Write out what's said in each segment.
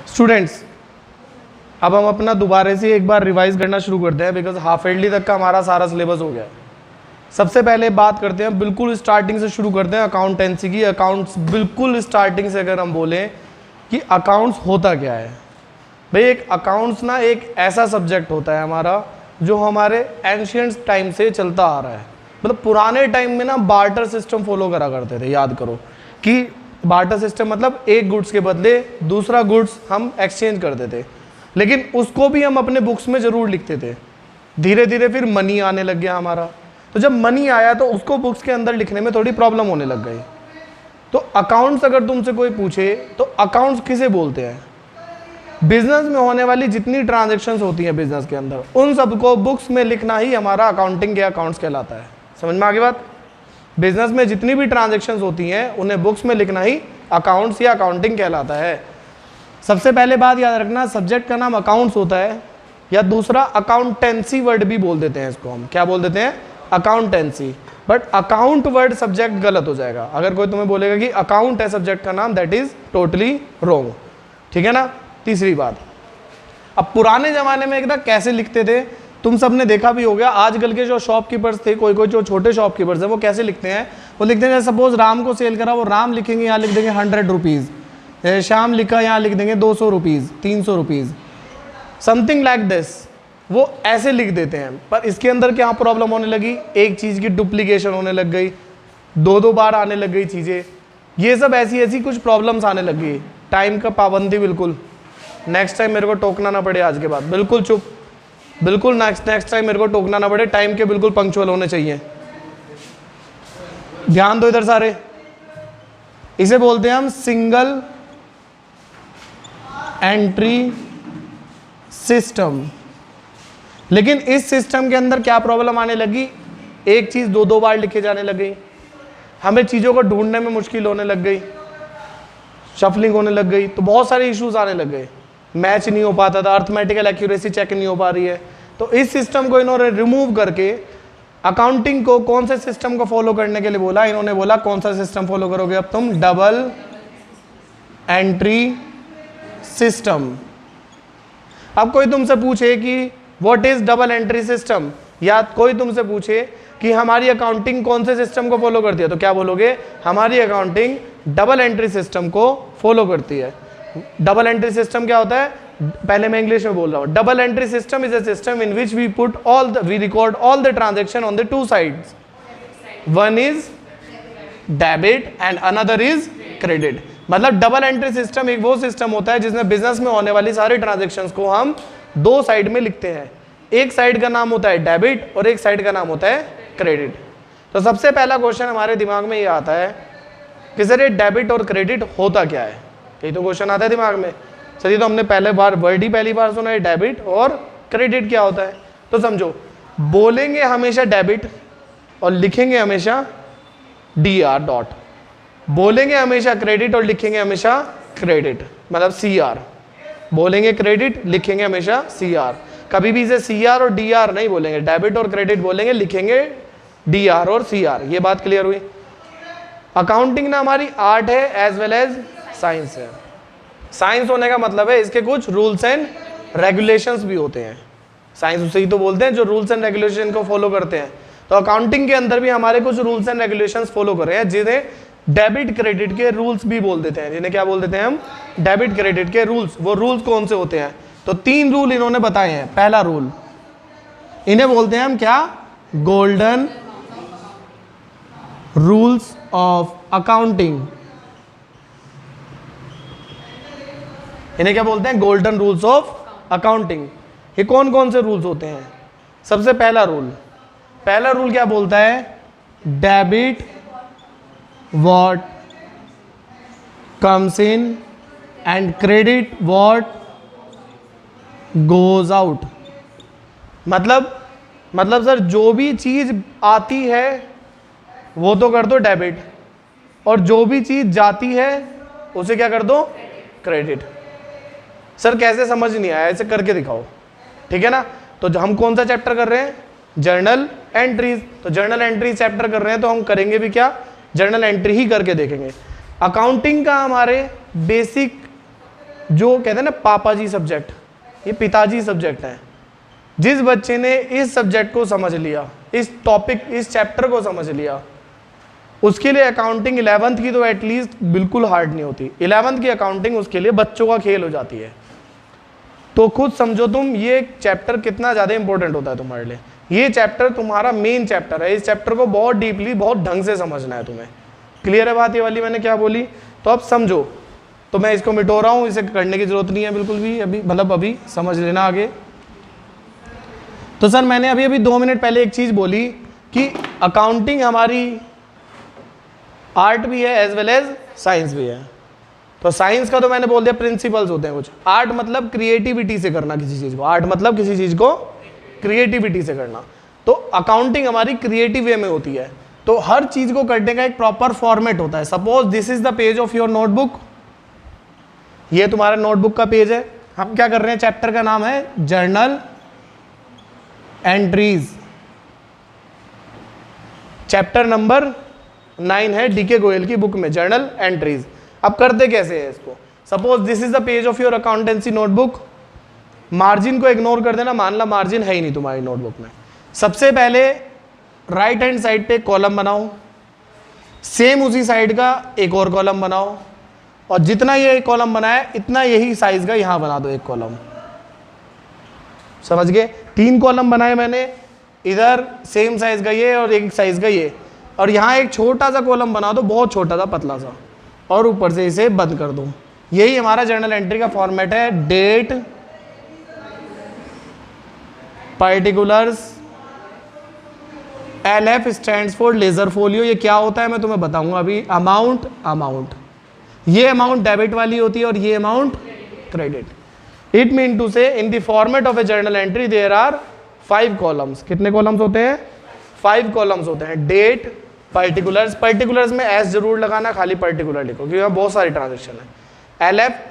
Students, अब हम अपना दोबारा से एक बार रिवाइज करना शुरू करते हैं, बिकॉज हाफ ईयरली तक का हमारा सारा सिलेबस हो गया है। सबसे पहले बात करते हैं, बिल्कुल स्टार्टिंग से शुरू करते हैं अकाउंटेंसी की। अकाउंट्स बिल्कुल स्टार्टिंग से अगर हम बोलें कि अकाउंट्स होता क्या है, भाई एक अकाउंट्स ना एक ऐसा सब्जेक्ट होता है हमारा जो हमारे एंशियंट टाइम से चलता आ रहा है। मतलब पुराने टाइम में ना बार्टर सिस्टम फॉलो करा करते थे। याद करो कि बार्टर सिस्टम मतलब एक गुड्स के बदले दूसरा गुड्स हम एक्सचेंज करते थे, लेकिन उसको भी हम अपने बुक्स में ज़रूर लिखते थे। धीरे धीरे फिर मनी आने लग गया हमारा, तो जब मनी आया तो उसको बुक्स के अंदर लिखने में थोड़ी प्रॉब्लम होने लग गई। तो अकाउंट्स अगर तुमसे कोई पूछे तो अकाउंट्स किसे बोलते हैं? बिजनेस में होने वाली जितनी ट्रांजैक्शंस होती हैं बिजनेस के अंदर, उन सबको बुक्स में लिखना ही हमारा अकाउंटिंग या अकाउंट्स कहलाता है। समझ में आ गई बात? बिजनेस में जितनी भी ट्रांजैक्शंस होती हैं उन्हें बुक्स में लिखना ही अकाउंट्स या अकाउंटिंग कहलाता है। सबसे पहले बात याद रखना, सब्जेक्ट का नाम अकाउंट्स होता है, या दूसरा अकाउंटेंसी वर्ड भी बोल देते हैं इसको। हम क्या बोल देते हैं? Accountancy. But account word subject गलत हो जाएगा। अगर कोई तुम्हें बोलेगा कि अकाउंट है सब्जेक्ट का नाम, दैट इज टोटली रॉन्ग। ठीक है ना? तीसरी बात, अब पुराने जमाने में एक ना कैसे लिखते थे, तुम सबने देखा भी हो गया। आजकल के जो शॉपकीपर्स थे, कोई कोई जो छोटे शॉपकीपर्स हैं, वो कैसे लिखते हैं? वो लिखते हैं सपोज राम को सेल करा, वो राम लिखेंगे, यहाँ लिख देंगे 100 रुपीज़। श्याम लिखा, यहाँ लिख देंगे 200 rupees, 300 rupees, something like this. वो ऐसे लिख देते हैं। पर इसके अंदर क्या प्रॉब्लम होने लगी? एक चीज़ की डुप्लीकेशन होने लग गई, दो बार आने लग गई चीज़ें। ये सब ऐसी कुछ प्रॉब्लम्स आने लग गई। टाइम का पाबंदी बिल्कुल, नेक्स्ट टाइम मेरे को टोकना ना पड़े आज के बाद, बिल्कुल चुप, बिल्कुल नेक्स्ट टाइम मेरे को टोकना ना पड़े। टाइम के बिल्कुल पंक्चुअल होने चाहिए। ध्यान दो इधर सारे। इसे बोलते हैं हम सिंगल एंट्री सिस्टम। लेकिन इस सिस्टम के अंदर क्या प्रॉब्लम आने लगी? एक चीज दो बार लिखे जाने लग गई, हमें चीजों को ढूंढने में मुश्किल होने लग गई, शफलिंग होने लग गई, तो बहुत सारे इश्यूज आने लग गए। मैच नहीं हो पाता था, अर्थमेटिकल एक्यूरेसी चेक नहीं हो पा रही है। तो इस सिस्टम को इन्होंने रिमूव करके अकाउंटिंग को कौन से सिस्टम को फॉलो करने के लिए बोला? इन्होंने बोला कौन सा सिस्टम फॉलो करोगे अब तुम? Double entry system. अब कोई तुमसे पूछे कि what is double entry system, या कोई तुमसे पूछे कि हमारी अकाउंटिंग कौन से सिस्टम को फॉलो करती है, तो क्या बोलोगे? हमारी अकाउंटिंग डबल एंट्री सिस्टम को फॉलो करती है। डबल एंट्री सिस्टम क्या होता है? पहले मैं इंग्लिश में बोल रहा हूँ। Double entry system is a system in which we record all the transaction on the two sides. One is debit and another is credit. मतलब डबल एंट्री सिस्टम एक वो सिस्टम होता है जिसमें बिजनेस में होने वाली सारी ट्रांजेक्शन्स को हम दो साइड में लिखते हैं। एक साइड का नाम होता है डेबिट और एक साइड का नाम होता है क्रेडिट। तो सबसे पहला क्वेश्चन हमारे दिमाग में ये आता है कि सर ये डेबिट और क्रेडिट होता क्या है? यही तो क्वेश्चन आता है दिमाग में। सर ये तो हमने पहली बार सुना है, डेबिट और क्रेडिट क्या होता है। तो समझो, बोलेंगे हमेशा डेबिट और लिखेंगे हमेशा DR डॉट, बोलेंगे हमेशा क्रेडिट और लिखेंगे हमेशा क्रेडिट, मतलब CR। बोलेंगे क्रेडिट, लिखेंगे हमेशा CR। कभी भी इसे CR और DR नहीं बोलेंगे, डेबिट और क्रेडिट बोलेंगे, लिखेंगे DR और CR। ये बात क्लियर हुई? अकाउंटिंग ना हमारी आर्ट है एज वेल एज साइंस है। साइंस होने का मतलब है इसके कुछ रूल्स एंड रेगुलेशंस भी होते हैं। साइंस उसे ही तो बोलते हैं जो रूल्स एंड रेगुलेशन को फॉलो करते हैं। तो अकाउंटिंग के अंदर भी हमारे कुछ रूल्स एंड रेगुलेशंस फॉलो कर रहे हैं, जिन्हें डेबिट क्रेडिट के रूल्स भी बोल देते हैं। जिन्हें क्या बोल देते हैं हम? डेबिट क्रेडिट के रूल्स। वो रूल्स कौन से होते हैं? तो 3 रूल इन्होंने बताए हैं। पहला रूल, इन्हें बोलते हैं हम क्या? Golden rules of accounting. इन्हें क्या बोलते हैं? Golden rules of accounting. ये कौन कौन से रूल्स होते हैं? सबसे पहला रूल क्या बोलता है? Debit what comes in and credit what goes out. मतलब सर जो भी चीज आती है वो तो कर दो डेबिट, और जो भी चीज जाती है उसे क्या कर दो? क्रेडिट। सर कैसे? समझ नहीं आया, ऐसे करके दिखाओ। ठीक है ना? तो हम कौन सा चैप्टर कर रहे हैं? Journal entries. तो जर्नल एंट्रीज चैप्टर कर रहे हैं, तो हम करेंगे भी क्या? जर्नल एंट्री ही करके देखेंगे। अकाउंटिंग का हमारे बेसिक जो कहते हैं ना पापा जी सब्जेक्ट, ये पिताजी सब्जेक्ट है। जिस बच्चे ने इस सब्जेक्ट को समझ लिया, इस टॉपिक, इस चैप्टर को समझ लिया, उसके लिए अकाउंटिंग 11th की तो एटलीस्ट बिल्कुल हार्ड नहीं होती। 11th की अकाउंटिंग उसके लिए बच्चों का खेल हो जाती है। तो खुद समझो तुम ये चैप्टर कितना ज़्यादा इंपॉर्टेंट होता है तुम्हारे लिए। ये चैप्टर तुम्हारा मेन चैप्टर है। इस चैप्टर को बहुत डीपली, बहुत ढंग से समझना है तुम्हें। क्लियर है बात ये वाली मैंने क्या बोली? तो अब समझो। तो मैं इसको मिटो रहा हूँ, इसे करने की जरूरत नहीं है बिल्कुल भी अभी, मतलब अभी समझ लेना आगे। तो सर मैंने अभी 2 मिनट पहले एक चीज़ बोली कि अकाउंटिंग हमारी आर्ट भी है एज वेल एज साइंस भी है। तो साइंस का तो मैंने बोल दिया प्रिंसिपल्स होते हैं कुछ। आर्ट मतलब क्रिएटिविटी से करना किसी चीज़ को, आर्ट मतलब किसी चीज़ को क्रिएटिविटी से करना। तो अकाउंटिंग हमारी क्रिएटिव वे में होती है। तो हर चीज़ को करने का एक प्रॉपर फॉर्मेट होता है। Suppose this is the page of your notebook, ये तुम्हारा नोटबुक का पेज है। हम क्या कर रहे हैं, चैप्टर का नाम है जर्नल एंट्रीज, चैप्टर नंबर 9 है डीके गोयल की बुक में, जर्नल एंट्रीज। अब करते कैसे है इसको? Suppose this is the page of your accountancy notebook. Margin को इग्नोर कर देना, मान ला मार्जिन है ही नहीं तुम्हारी नोटबुक में। सबसे पहले राइट हैंड साइड पे कॉलम बनाओ, सेम उसी साइड का एक और कॉलम बनाओ, और जितना ये कॉलम बनाया इतना यही साइज का यहां बना दो एक कॉलम। समझ गए? 3 कॉलम बनाए मैंने, इधर सेम साइज का ये और एक साइज का ये, और यहाँ एक छोटा सा कॉलम बना दो, बहुत छोटा सा पतला सा, और ऊपर से इसे बंद कर दो। यही हमारा जर्नल एंट्री का फॉर्मेट है। Date, particulars, LF stands for ledger folio. ये क्या होता है मैं तुम्हें बताऊंगा अभी। अमाउंट, अमाउंट, ये अमाउंट डेबिट वाली होती है और ये amount credit. It mean to say in the format of a journal entry there are 5 columns. कितने कॉलम्स होते हैं? 5 कॉलम्स होते हैं। डेट, पर्टिकुलर्स, पर्टिकुलर्स में एस जरूर लगाना, खाली पर्टिकुलर लिखो क्योंकि यहाँ बहुत सारी ट्रांजेक्शन है।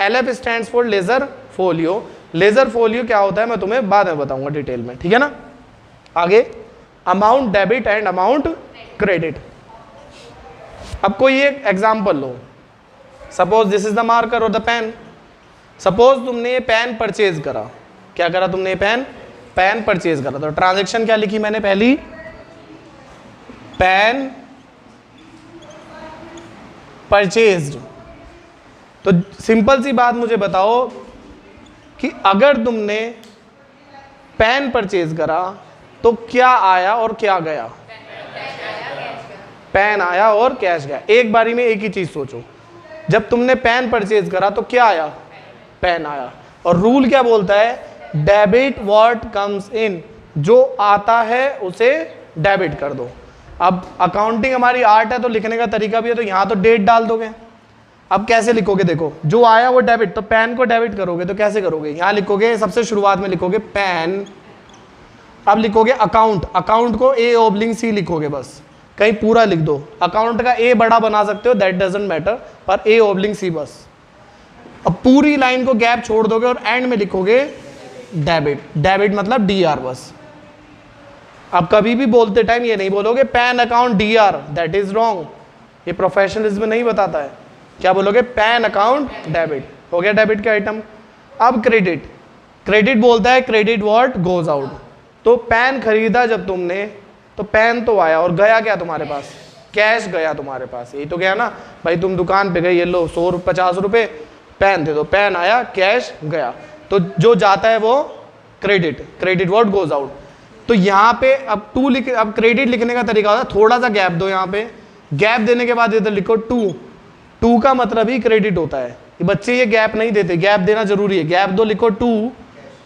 LF stands for ledger folio. Ledger folio क्या होता है मैं तुम्हें बाद में बताऊंगा डिटेल में, ठीक है ना। आगे amount debit and amount credit. अब कोई एक example low. Suppose this is the marker और द पेन। सपोज तुमने ये पेन परचेज करा। क्या करा तुमने? ये पेन परचेज करा। तो ट्रांजेक्शन क्या लिखी मैंने? पहली पेन परचेज्ड। तो सिंपल सी बात मुझे बताओ कि अगर तुमने पेन परचेज करा तो क्या आया और क्या गया? पेन आया और कैश गया। एक बारी में एक ही चीज सोचो। जब तुमने पेन परचेज करा तो क्या आया? पेन आया। और रूल क्या बोलता है? Debit what comes in. जो आता है उसे डेबिट कर दो। अब अकाउंटिंग हमारी आर्ट है तो लिखने का तरीका भी है, तो यहाँ तो डेट डाल दोगे। अब कैसे लिखोगे? देखो, जो आया वो डेबिट, तो पेन को डेबिट करोगे तो कैसे करोगे? यहाँ लिखोगे, सबसे शुरुआत में लिखोगे पेन। अब लिखोगे अकाउंट, अकाउंट को A/C लिखोगे, बस कहीं पूरा लिख दो। अकाउंट का A बड़ा बना सकते हो, दैट डजंट मैटर, पर A/C बस। अब पूरी लाइन को गैप छोड़ दोगे और एंड में लिखोगे डेबिट। डेबिट मतलब DR बस। अब कभी भी बोलते टाइम ये नहीं बोलोगे pan account DR, that is wrong. ये प्रोफेशनलिज्म नहीं बताता है। क्या बोलोगे? Pan account debit. हो गया डेबिट के आइटम। अब क्रेडिट, क्रेडिट बोलता है क्रेडिट व्हाट गोज आउट। तो पेन खरीदा जब तुमने, तो पेन तो आया और गया क्या तुम्हारे पास? कैश गया तुम्हारे पास। यही तो गया ना भाई, तुम दुकान पे गए, ये लो 150 रुपये पेन दे दो, पेन आया, कैश गया। तो जो जाता है वो credit, credit what goes out. तो यहाँ पे अब अब क्रेडिट लिखने का तरीका होता है, थोड़ा सा गैप दो। यहाँ पे गैप देने के बाद इधर लिखो 2 का मतलब ही क्रेडिट होता है। बच्चे ये गैप नहीं देते, गैप देना जरूरी है। गैप दो, लिखो 2।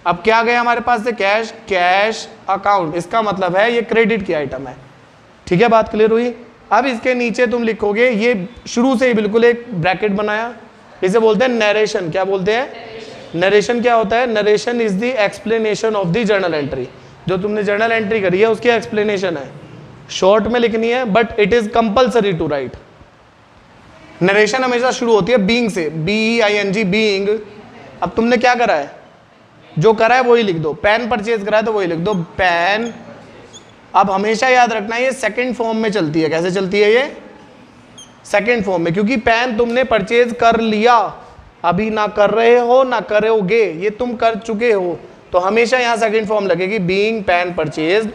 अब क्या गया हमारे पास से? Cash, cash account. इसका मतलब है ये क्रेडिट की आइटम है। ठीक है, बात क्लियर हुई? अब इसके नीचे तुम लिखोगे, ये शुरू से ही बिल्कुल एक ब्रैकेट बनाया, इसे बोलते हैं नरेशन। क्या बोलते हैं? नरेशन क्या होता है? Narration is the explanation of the journal entry. जो तुमने जर्नल एंट्री करी है उसकी एक्सप्लेनेशन है। शॉर्ट में लिखनी है, but it is compulsory to write. Narration हमेशा शुरू होती है बीइंग से, BEING, बीइंग। अब तुमने क्या करा है? जो करा है वही लिख दो। पेन परचेज करा है तो वही लिख दो, पेन। अब हमेशा याद रखना ये सेकंड फॉर्म में चलती है। कैसे चलती है ये? सेकंड फॉर्म में, क्योंकि पेन तुमने परचेज कर लिया, अभी ना कर रहे हो ना करोगे, ये तुम कर चुके हो, तो हमेशा यहाँ सेकंड फॉर्म लगेगी बीइंग पेन परचेज्ड,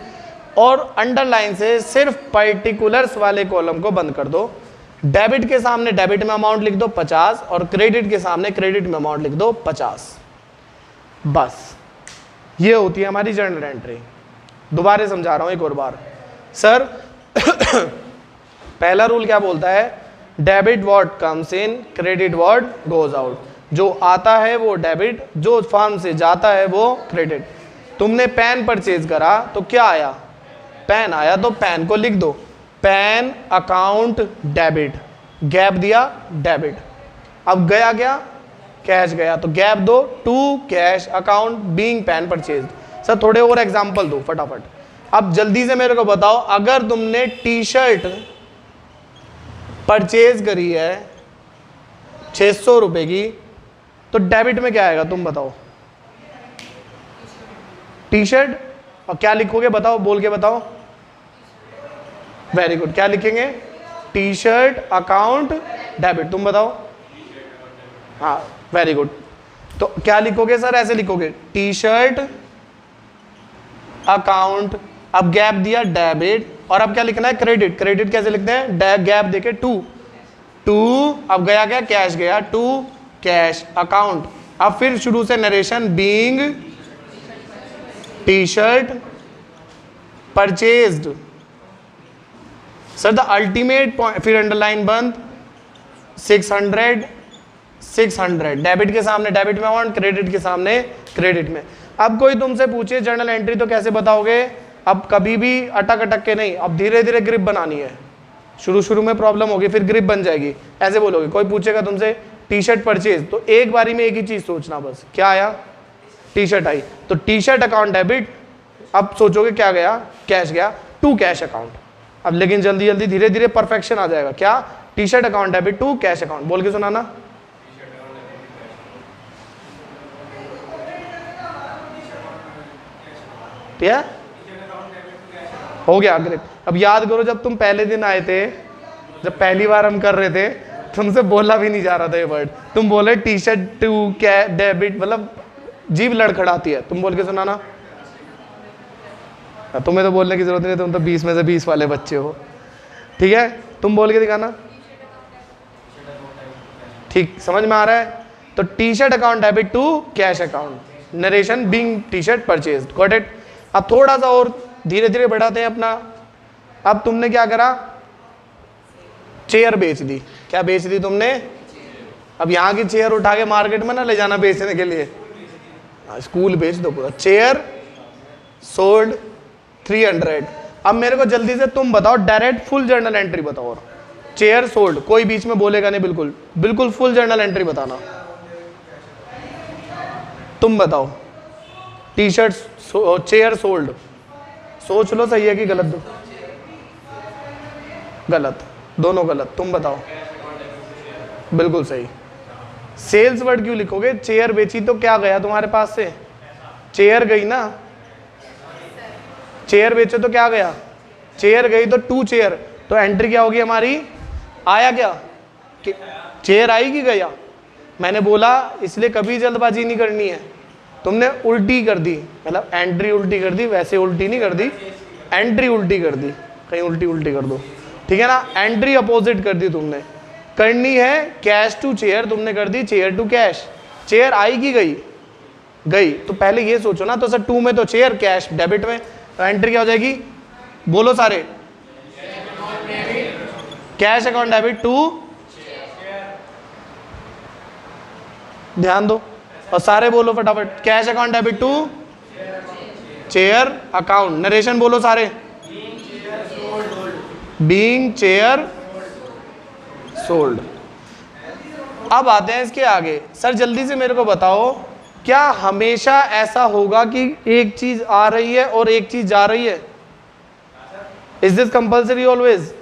और अंडरलाइन से सिर्फ पर्टिकुलर्स वाले कॉलम को बंद कर दो। डेबिट के सामने डेबिट में अमाउंट लिख दो 50 और क्रेडिट के सामने क्रेडिट में अमाउंट लिख दो 50। बस ये होती है हमारी जर्नल एंट्री। दोबारा समझा रहा हूं एक और बार सर। पहला रूल क्या बोलता है, debit what comes in, credit what goes out. जो आता है वो डेबिट, जो फर्म से जाता है वो क्रेडिट। तुमने पेन परचेज करा तो क्या आया, पेन आया, तो पेन को लिख दो पेन अकाउंट डेबिट, गैप दिया डेबिट। अब गया क्या, कैश गया, तो गैप दो to cash account being pen purchase. Sir थोड़े और एग्जांपल दो फटाफट। अब जल्दी से मेरे को बताओ, अगर तुमने टी शर्ट परचेज करी है 600 रुपए की, तो डेबिट में क्या आएगा तुम बताओ, टी शर्ट, और क्या लिखोगे बताओ, बोल के बताओ। वेरी गुड, क्या लिखेंगे, टी शर्ट अकाउंट डेबिट, तुम बताओ। हाँ वेरी गुड, तो क्या लिखोगे सर, ऐसे लिखोगे टी शर्ट अकाउंट, अब गैप दिया डेबिट, और अब क्या लिखना है क्रेडिट। क्रेडिट कैसे लिखते हैं, गैप देके टू, अब गया क्या, कैश गया, टू कैश अकाउंट। अब फिर शुरू से narration being T shirt purchased. Sir the ultimate point, फिर अंडरलाइन बंद 600 डेबिट के सामने डेबिट में अमाउंट, क्रेडिट के सामने क्रेडिट में। अब कोई तुमसे पूछे जर्नल एंट्री तो कैसे बताओगे, अब कभी भी अटक अटक के नहीं, अब धीरे धीरे ग्रिप बनानी है। शुरू में प्रॉब्लम होगी, फिर ग्रिप बन जाएगी। ऐसे बोलोगे, कोई पूछेगा तुमसे टी शर्ट परचेज, तो एक बारी में एक ही चीज सोचना बस, क्या आया, टी शर्ट आई, तो टी शर्ट अकाउंट डेबिट। अब सोचोगे क्या गया, कैश गया, टू कैश अकाउंट। अब लेकिन जल्दी जल्दी धीरे धीरे परफेक्शन आ जाएगा, क्या, T shirt account debit to cash account. बोल के सुनाना, ठीक है, हो गया ग्रिप। अब याद करो, जब तुम पहले दिन आए थे, जब पहली बार हम कर रहे थे, तुमसे बोला भी नहीं जा रहा था ये वर्ड, तुम बोले T shirt to cash debit, मतलब जीभ लड़खड़ाती है। तुम बोल के सुनाना, तुम्हें तो बोलने की जरूरत नहीं, तुम तो 20 में से 20 वाले बच्चे हो, ठीक है, तुम बोल के दिखाना, ठीक समझ में आ रहा है। तो T shirt account debit to cash account, narration being T shirt purchased, got it. अब थोड़ा सा और धीरे धीरे बढ़ाते हैं अपना। अब तुमने क्या करा, चेयर बेच दी, क्या बेच दी तुमने, अब यहाँ की चेयर उठा के मार्केट में ना ले जाना बेचने के लिए, स्कूल बेच दो पूरा। Chair sold 300। अब मेरे को जल्दी से तुम बताओ, डायरेक्ट फुल जर्नल एंट्री बताओ, और चेयर सोल्ड, कोई बीच में बोलेगा नहीं, बिल्कुल बिल्कुल फुल जर्नल एंट्री बताना। तुम बताओ, टी शर्ट चेयर सोल्ड, सोच लो सही है कि गलत, गलत, दोनों गलत, तुम बताओ। बिल्कुल सही। सेल्स वर्ड क्यों लिखोगे, चेयर बेची तो क्या गया तुम्हारे पास से, चेयर गई ना, चेयर बेचो तो क्या गया, चेयर गई, तो टू चेयर, तो एंट्री क्या होगी हमारी, आया क्या, चेयर आई कि गया। मैंने बोला इसलिए कभी जल्दबाजी नहीं करनी है, तुमने उल्टी कर दी, मतलब एंट्री उल्टी कर दी, वैसे उल्टी नहीं कर दी, एंट्री उल्टी कर दी, कहीं उल्टी उल्टी कर दो, ठीक है ना, एंट्री अपोजिट कर दी तुमने। करनी है कैश टू चेयर, तुमने कर दी चेयर टू कैश। चेयर आई कि गई, गई, तो पहले ये सोचो ना, तो सर टू में तो चेयर, कैश डेबिट में, तो एंट्री क्या हो जाएगी, बोलो सारे, कैश अकाउंट डेबिट टू, ध्यान दो और सारे बोलो फटाफट, cash account debit to chair account. Narration बोलो सारे, बीइंग चेयर सोल्ड। अब आते हैं इसके आगे, सर जल्दी से मेरे को बताओ, क्या हमेशा ऐसा होगा कि एक चीज आ रही है और एक चीज जा रही है, is this compulsory always,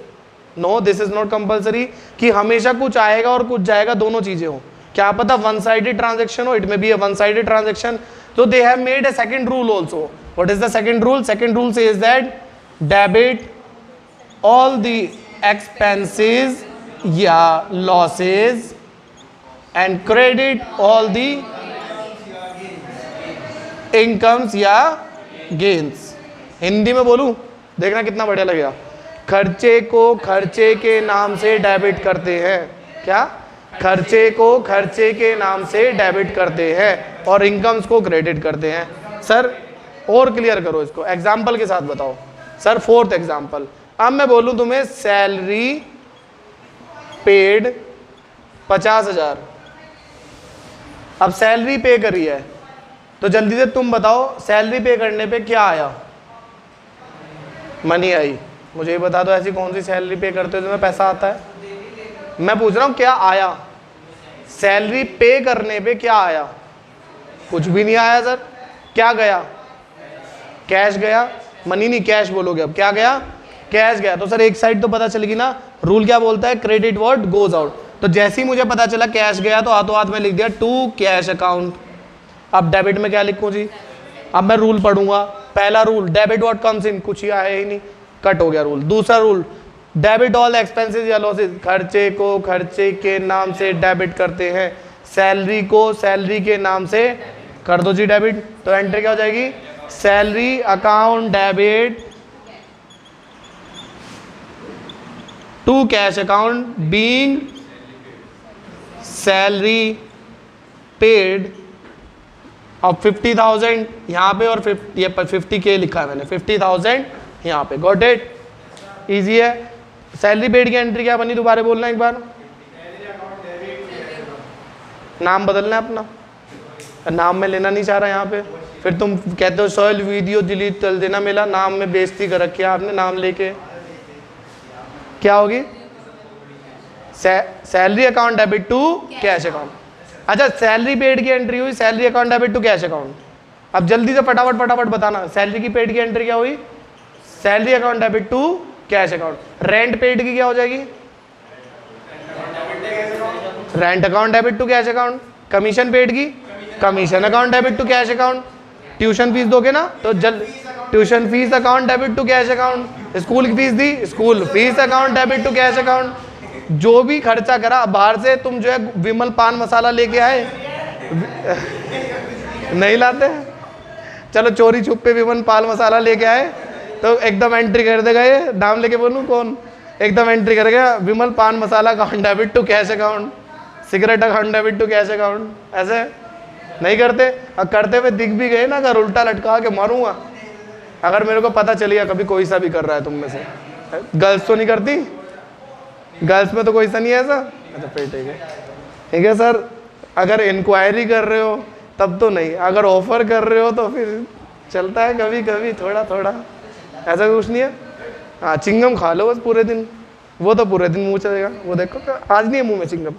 no this is not compulsory कि हमेशा कुछ आएगा और कुछ जाएगा, दोनों चीजें हो, क्या पता वन साइडेड ट्रांजेक्शन हो, it may be a one sided transaction. तो they have made a second rule also. What is the second rule, second rule says that debit all the expenses या losses and credit all the incomes या gains. Hindi में बोलूं, देखना कितना बढ़िया लगेगा। खर्चे को खर्चे के नाम से डेबिट करते हैं। क्या? खर्चे को खर्चे के नाम से डेबिट करते हैं और इनकम्स को क्रेडिट करते हैं। सर और क्लियर करो इसको, एग्जाम्पल के साथ बताओ। सर फोर्थ एग्जाम्पल, अब मैं बोलूं तुम्हें सैलरी पेड 50,000। अब सैलरी पे करी है तो जल्दी से तुम बताओ सैलरी पे करने पे क्या आया? Money I. मुझे ये बता दो ऐसी कौन सी सैलरी पे करते हो तुम्हें पैसा आता है? मैं पूछ रहा हूँ क्या आया? सैलरी पे करने पे क्या आया? कुछ भी नहीं आया सर। क्या गया? कैश गया। मनी नहीं, कैश बोलोगे। अब क्या गया? कैश गया। तो सर एक साइड तो पता चलेगी ना, रूल क्या बोलता है? Credit what goes out. तो जैसे ही मुझे पता चला कैश गया तो हाथों हाथ में लिख दिया टू कैश अकाउंट। अब डेबिट में क्या लिखूं जी? अब मैं रूल पढ़ूंगा। पहला rule, debit what comes in, कुछ ही आया ही नहीं, कट हो गया रूल। दूसरा रूल, डेबिट ऑल एक्सपेंसेस या लॉसेस, खर्चे को खर्चे के नाम से डेबिट करते हैं, सैलरी को सैलरी के नाम से कर दो जी डेबिट। तो एंट्री क्या हो जाएगी? Salary account debit to cash account being salary paid. अब 50,000 यहाँ पे और 50K लिखा है मैंने, 50,000 यहाँ पे। Got it? इजी है। सैलरी पेड की एंट्री क्या बनी? दोबारा बोलना एक बार। नाम बदलना है अपना, नाम में लेना नहीं चाह रहा यहाँ पे। फिर तुम कहते हो सर वीडियो डिलीट कर देना, मिला नाम में बेइज्जती कर रखी है आपने नाम लेके। क्या होगी? Salary account debit to cash account. अच्छा, सैलरी पेड की एंट्री हुई, salary account debit to cash account. अब जल्दी से फटाफट फटाफट बताना, सैलरी की पेड की एंट्री क्या हुई? Salary account debit to cash account. Rent paid की क्या हो जाएगी? Rent account debit to cash account. Commission paid की commission account debit to cash account. Tuition fees दोगे ना तो tuition fees account debit to cash account. School की फीस दी, school fees account debit to cash account. जो भी खर्चा करा बाहर से, तुम जो है विमल पान मसाला लेके आए नहीं लाते, चलो चोरी छुपे विमल पान मसाला लेके आए तो एकदम एंट्री कर देगा। ये नाम लेके बोलूं कौन? एकदम एंट्री करेगा Vimal Pan Masala account debit to cash account, cigarette account debit to cash account. ऐसे नहीं करते। और करते हुए दिख भी गए ना, अगर उल्टा लटका के मारूंगा, अगर मेरे को पता चलिए कभी कोई सा भी कर रहा है तुम में से। गर्ल्स तो नहीं करती? गर्ल्स में तो कोई सा नहीं है ऐसा? अच्छा फिर ठीक है। ठीक है सर, अगर इंक्वायरी कर रहे हो तब तो नहीं, अगर ऑफर कर रहे हो तो फिर चलता है कभी कभी थोड़ा थोड़ा, ऐसा कुछ नहीं है। हाँ, चिंगम खा लो बस पूरे दिन, वो तो पूरे दिन मुंह चलेगा। वो देखो आज नहीं है मुंह में चिंगम।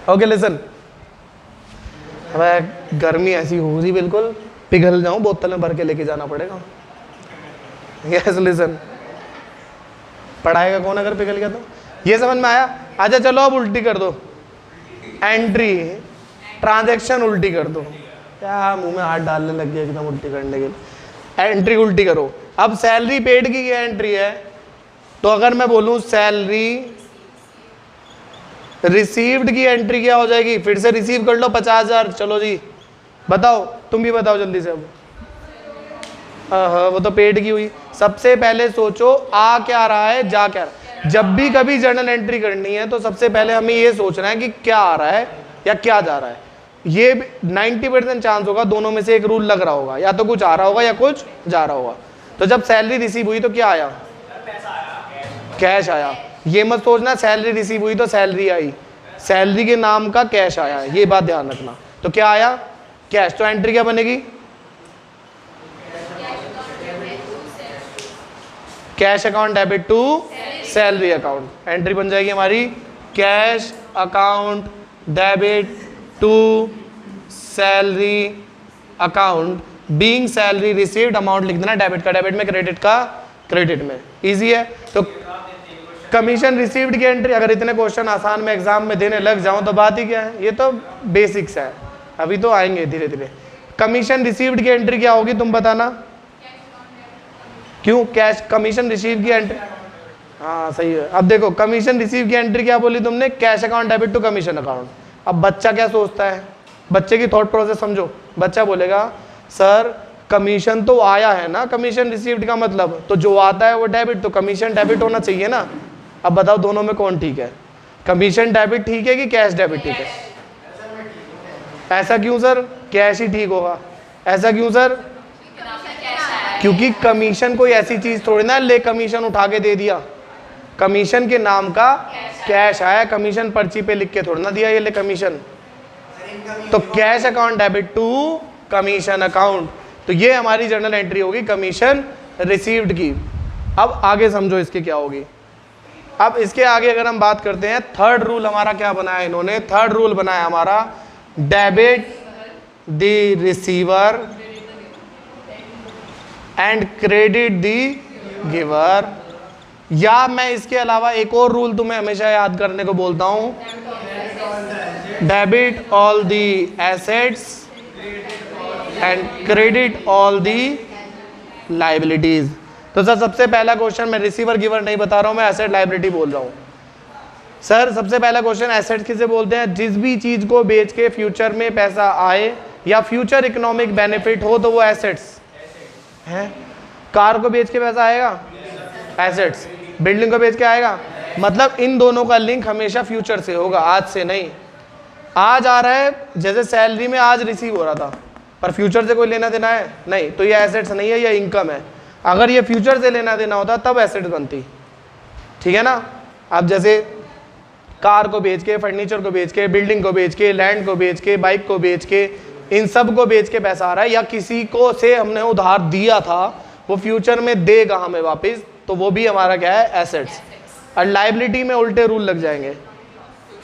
ओके लिसन, अब गर्मी ऐसी हो रही बिल्कुल पिघल जाऊं, बोतल में भर के लेके जाना पड़ेगा। यस लिसन, पढ़ाएगा कौन अगर पिघल गया तो? ये समझ में आया? अच्छा चलो अब उल्टी कर दो। एंट्री ट्रांजैक्शन उल्टी कर दो। क्या मुंह में हाथ डालने लग गया एकदम उल्टी करने के लिए। एंट्री उल्टी करो। अब सैलरी पेड की क्या एंट्री है? तो अगर मैं बोलूं सैलरी रिसीव्ड की एंट्री क्या हो जाएगी? फिर से रिसीव कर लो 50,000। चलो जी बताओ, तुम भी बताओ जल्दी से। अब हाँ, वो तो पेड की हुई। सबसे पहले सोचो आ क्या रहा है, जा क्या रहा है। जब भी कभी जर्नल एंट्री करनी है तो सबसे पहले हमें ये सोचना है कि क्या आ रहा है या क्या जा रहा है। ये 90% चांस होगा दोनों में से एक रूल लग रहा होगा, या तो कुछ आ रहा होगा या कुछ जा रहा होगा। तो जब सैलरी रिसीव हुई तो क्या आया? कैश आया। ये मत सोचना सैलरी रिसीव हुई तो सैलरी आई, सैलरी के नाम का कैश आया, ये बात ध्यान रखना। तो क्या आया? कैश। तो एंट्री क्या बनेगी? Cash account debit to salary account. Entry बन जाएगी हमारी cash account debit to salary account being salary received. Amount लिख देना, डेबिट का डेबिट में, क्रेडिट का क्रेडिट में। इजी है। तो कमीशन रिसीव्ड की एंट्री, अगर इतने क्वेश्चन आसान में एग्जाम में देने लग जाऊं तो बात ही क्या है, ये तो बेसिक्स है, अभी तो आएंगे धीरे धीरे। कमीशन रिसीव्ड की एंट्री क्या होगी तुम बताना? क्यों? कैश कमीशन रिसीव की एंट्री हाँ सही है। अब देखो कमीशन रिसीव की एंट्री क्या बोली तुमने, cash account debit to commission account. अब बच्चा क्या सोचता है, बच्चे की थॉट प्रोसेस समझो। बच्चा बोलेगा सर कमीशन तो आया है ना, कमीशन रिसीव्ड का मतलब, तो जो आता है वो डेबिट, तो कमीशन डेबिट होना चाहिए ना। अब बताओ दोनों में कौन ठीक है, कमीशन डेबिट ठीक है कि कैश डेबिट ठीक है? ऐसा क्यों सर, कैश ही ठीक होगा। ऐसा क्यों सर? क्योंकि कमीशन कोई ऐसी चीज थोड़ी ना ले कमीशन उठा के दे दिया, कमीशन के नाम का कैश आया, कमीशन पर्ची पे लिख के थोड़ा ना दिया ये ले कमीशन। तो cash account debit to commission account, तो ये हमारी जर्नल एंट्री होगी कमीशन रिसीव्ड की। अब आगे समझो इसके क्या होगी। अब इसके आगे अगर हम बात करते हैं, थर्ड रूल हमारा क्या बनाया इन्होंने, थर्ड रूल बनाया हमारा debit the receiver and credit the giver. या मैं इसके अलावा एक और रूल तुम्हें हमेशा याद करने को बोलता हूं, debit all the assets and credit all the liabilities. तो सर सबसे पहला क्वेश्चन, मैं रिसीवर गिवर नहीं बता रहा हूं, मैं एसेट लाइबिलिटी बोल रहा हूं। सर सबसे पहला क्वेश्चन, एसेट किसे बोलते हैं? जिस भी चीज को बेच के फ्यूचर में पैसा आए या फ्यूचर इकोनॉमिक बेनिफिट हो तो वो एसेट्स है। कार को बेच के पैसा आएगा, एसेट्स। बिल्डिंग को बेच के आएगा, मतलब इन दोनों का लिंक हमेशा फ्यूचर से होगा, आज से नहीं। आज आ रहा है, जैसे सैलरी में आज रिसीव हो रहा था, पर फ्यूचर से कोई लेना देना है नहीं, तो ये एसेट्स नहीं है, ये इनकम है। अगर ये फ्यूचर से लेना देना होता तब एसेट्स बनती, ठीक है ना। अब जैसे कार को बेच के, फर्नीचर को बेच के, बिल्डिंग को बेच के, लैंड को बेच के, बाइक को बेच के, इन सब को बेच के पैसा आ रहा है, या किसी को से हमने उधार दिया था वो फ्यूचर में देगा हमें वापस, तो वो भी हमारा क्या है, एसेट्स। और लाइबिलिटी में उल्टे रूल लग जाएंगे,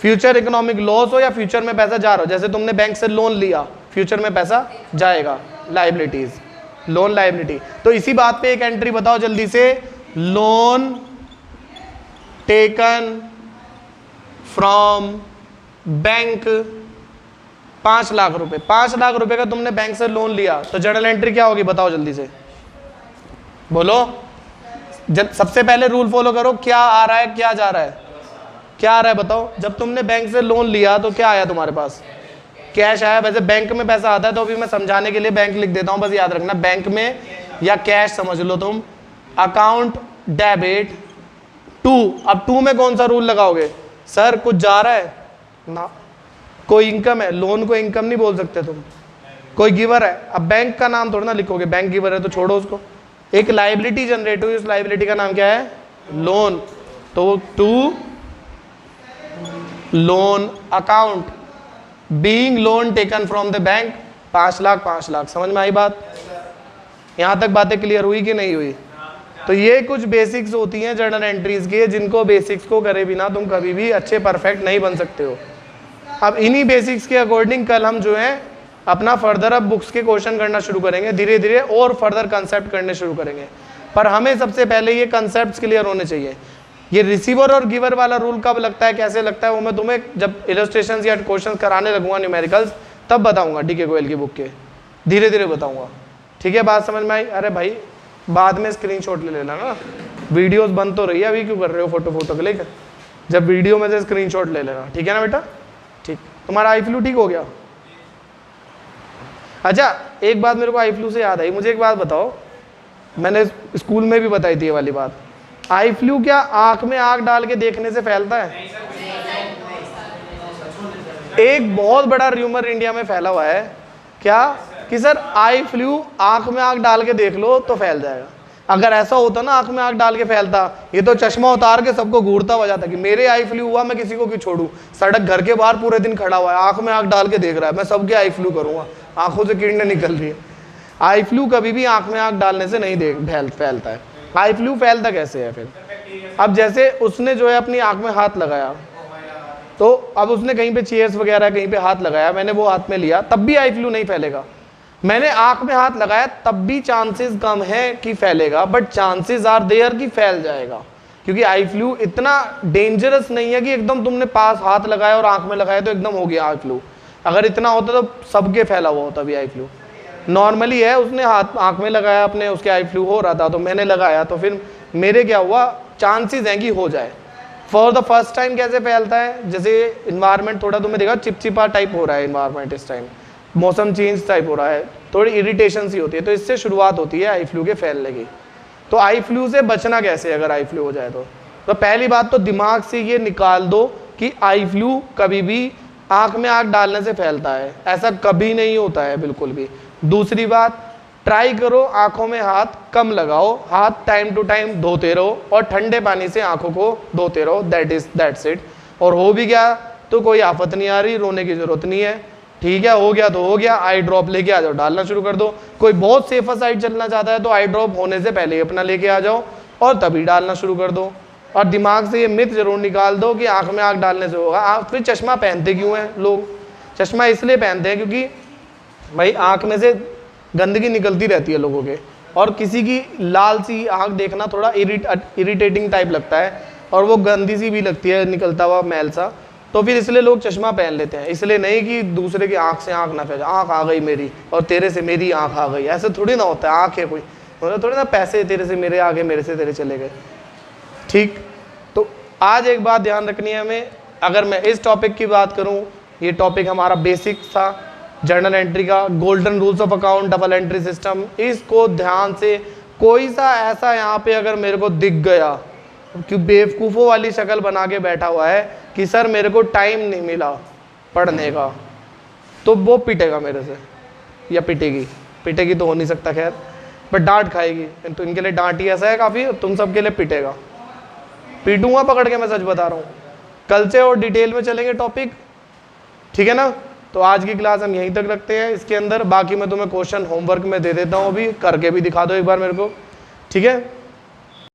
फ्यूचर इकोनॉमिक लॉस हो या फ्यूचर में पैसा जा रहा हो, जैसे तुमने बैंक से लोन लिया, फ्यूचर में पैसा जाएगा, लाइबिलिटीज, लोन लाइबिलिटी। तो इसी बात पे एक एंट्री बताओ जल्दी से, loan taken from bank 5 lakh रुपए, 5 लाख रुपए का तुमने बैंक से लोन लिया, तो जर्नल एंट्री क्या होगी बताओ जल्दी से, बोलो। सबसे पहले रूल फॉलो करो, क्या आ रहा है क्या जा रहा है, क्या आ रहा है बताओ। जब तुमने बैंक से लोन लिया तो क्या आया तुम्हारे पास, कैश आया। वैसे बैंक में पैसा आता है तो अभी मैं समझाने के लिए बैंक लिख देता हूं, बस याद रखना, बैंक में या कैश समझ लो तुम। अकाउंट डेबिट टू, अब टू में कौन सा रूल लगाओगे, सर कुछ जा रहा है ना, कोई इनकम है, लोन को इनकम नहीं बोल सकते तुम, कोई गिवर है। अब बैंक का नाम थोड़ा ना लिखोगे, बैंक गिवर है तो छोड़ो उसको। एक लाइबिलिटी जनरेट हुई, उस लाइबिलिटी का नाम क्या है, लोन, तो to loan account being loan taken from the bank, 5 lakh 5 lakh. समझ में आई बात, यहां तक बातें क्लियर हुई कि नहीं हुई? तो ये कुछ बेसिक्स होती हैं जर्नल एंट्रीज की, जिनको बेसिक्स को करे बिना तुम कभी भी अच्छे परफेक्ट नहीं बन सकते हो। अब इन्हीं बेसिक्स के अकॉर्डिंग कल हम जो है अपना फर्दर अब बुक्स के क्वेश्चन करना शुरू करेंगे, धीरे धीरे और फर्दर कंसेप्ट करने शुरू करेंगे। पर हमें सबसे पहले ये कंसेप्ट क्लियर होने चाहिए। ये रिसीवर और गिवर वाला रूल कब लगता है, कैसे लगता है, वो मैं तुम्हें जब इलस्ट्रेशन या क्वेश्चन कराने लगूंगा न्यूमेरिकल्स तब बताऊंगा, डीके गोयल की बुक के, धीरे धीरे बताऊंगा, ठीक है। बात समझ में आई? अरे भाई बाद में स्क्रीनशॉट ले लेना ना, वीडियोस बंद तो रही है, अभी क्यों कर रहे हो फोटो क्लिक, जब वीडियो में से स्क्रीनशॉट ले लेना, ठीक है ना बेटा। ठीक, तुम्हारा आई फ्लू ठीक हो गया? अच्छा एक बात मेरे को आई फ्लू से याद आई, मुझे एक बात बताओ, मैंने स्कूल में भी बताई थी ये वाली बात, आई फ्लू क्या आंख में आग डाल के देखने से फैलता है? एक बहुत बड़ा र्यूमर इंडिया में फैला हुआ है क्या, कि सर आई फ्लू आंख में आग डाल के देख लो तो फैल जाएगा। अगर ऐसा होता ना, आंख में आग डाल के फैलता, ये तो चश्मा उतार के सबको घूरता हुआ जाता कि मेरे आई फ्लू हुआ, मैं किसी को क्यों छोड़ू, सड़क घर के बाहर पूरे दिन खड़ा हुआ है, आंख में आग डाल के देख रहा है, मैं सबके आई फ्लू करूंगा, आंखों से किरणें निकल रही है। आई फ्लू कभी भी आंख में आग डालने से नहीं फैलता है। आई फ्लू फैलता कैसे है फिर? अब जैसे उसने जो है अपनी आंख में हाथ लगाया, तो अब उसने कहीं पे चेयर्स वगैरह कहीं पे हाथ लगाया, मैंने वो हाथ में लिया, तब भी आई फ्लू नहीं फैलेगा। मैंने आंख में हाथ लगाया तब भी चांसेस कम है कि फैलेगा, बट चांसेस आर देयर कि फैल जाएगा, क्योंकि आई फ्लू इतना डेंजरस नहीं है कि एकदम तुमने पास हाथ लगाया और आंख में लगाया तो एकदम हो गया आई फ्लू। अगर इतना होता तो सबके फैला हुआ होता भी आई फ्लू। नॉर्मली है, उसने हाथ आंख में लगाया अपने, उसके आई फ्लू हो रहा था तो मैंने लगाया, तो फिर मेरे क्या हुआ, चांसेस हैं कि हो जाए। फॉर द फर्स्ट टाइम कैसे फैलता है, जैसे इन्वायरमेंट थोड़ा तुम्हें देखा चिपचिपा टाइप हो रहा है इन्वायरमेंट, इस टाइम मौसम चेंज टाइप हो रहा है, थोड़ी इरिटेशन सी होती है, तो इससे शुरुआत होती है आई फ्लू के फैलने की। तो आई फ्लू से बचना कैसे अगर आई फ्लू हो जाए तो पहली बात तो दिमाग से ये निकाल दो कि आई फ्लू कभी भी आंख में आंख डालने से फैलता है, ऐसा कभी नहीं होता है बिल्कुल भी। दूसरी बात, ट्राई करो आंखों में हाथ कम लगाओ, हाथ टाइम टू टाइम धोते रहो और ठंडे पानी से आंखों को धोते रहो, दैट्स इट। और हो भी गया तो कोई आफत नहीं आ रही, रोने की जरूरत नहीं है, ठीक है, हो गया तो हो गया, आई ड्रॉप लेके आ जाओ, डालना शुरू कर दो। कोई बहुत सेफर साइड चलना चाहता है तो आई ड्रॉप होने से पहले ही अपना लेके आ जाओ और तभी डालना शुरू कर दो। और दिमाग से ये मिथ जरूर निकाल दो कि आंख में आंख डालने से होगा। आप फिर चश्मा पहनते क्यों हैं लोग? चश्मा इसलिए पहनते हैं क्योंकि भाई आंख में से गंदगी निकलती रहती है लोगों के, और किसी की लाल सी आंख देखना थोड़ा इरिटेटिंग टाइप लगता है, और वो गंदी सी भी लगती है, निकलता हुआ मैल सा, तो फिर इसलिए लोग चश्मा पहन लेते हैं। इसलिए नहीं कि दूसरे की आंख से आंख ना फैले, आंख आ गई मेरी और तेरे से मेरी आंख आ गई, ऐसे थोड़ी ना होता है। आंख है कोई, मतलब थोड़ी ना पैसे तेरे से मेरे आ गए, मेरे से तेरे चले गए, ठीक। तो आज एक बात ध्यान रखनी है हमें, अगर मैं इस टॉपिक की बात करूं, ये टॉपिक हमारा बेसिक था जर्नल एंट्री का, golden rules of account, double entry system. इसको ध्यान से, कोई सा ऐसा यहाँ पे अगर मेरे को दिख गया कि बेवकूफ़ों वाली शक्ल बना के बैठा हुआ है कि सर मेरे को टाइम नहीं मिला पढ़ने का, तो वो पिटेगा मेरे से, या पिटेगी तो हो नहीं सकता खैर, बट डांट खाएगी। तो इनके लिए डांट ही ऐसा है काफ़ी, तुम सबके लिए पिटेगा, पीटूंगा पकड़ के, मैं सच बता रहा हूँ। कल से और डिटेल में चलेंगे टॉपिक, ठीक है ना। तो आज की क्लास हम यहीं तक रखते हैं। इसके अंदर बाकी मैं तुम्हें क्वेश्चन होमवर्क में दे देता हूँ, अभी करके भी दिखा दो एक बार मेरे को, ठीक है।